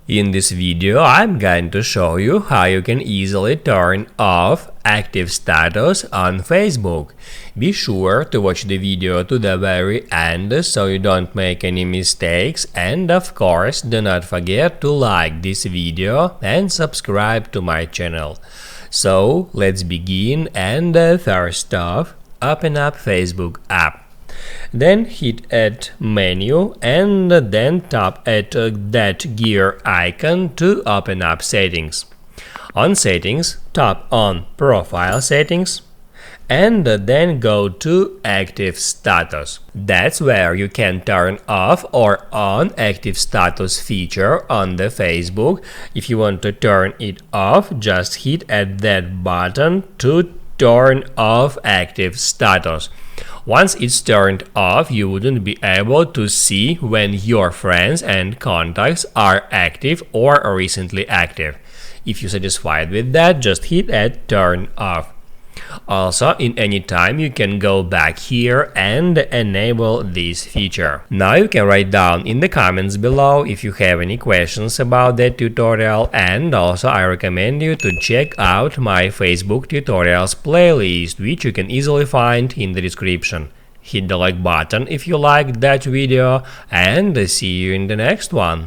In this video, I'm going to show you how you can easily turn off active status on Facebook. Be sure to watch the video to the very end so you don't make any mistakes, and of course do not forget to like this video and subscribe to my channel. So let's begin, and first off, open up Facebook app. Then hit Add menu and then tap at that gear icon to open up settings. On settings, tap on Profile settings and then go to Active Status. That's where you can turn off or on active status feature on the Facebook. If you want to turn it off, just hit at that button to turn off active status. Once it's turned off, you wouldn't be able to see when your friends and contacts are active or recently active. If you're satisfied with that, just hit Add Turn Off. Also, in any time, you can go back here and enable this feature. Now you can write down in the comments below if you have any questions about that tutorial, and also I recommend you to check out my Facebook tutorials playlist, which you can easily find in the description. Hit the like button if you liked that video, and see you in the next one.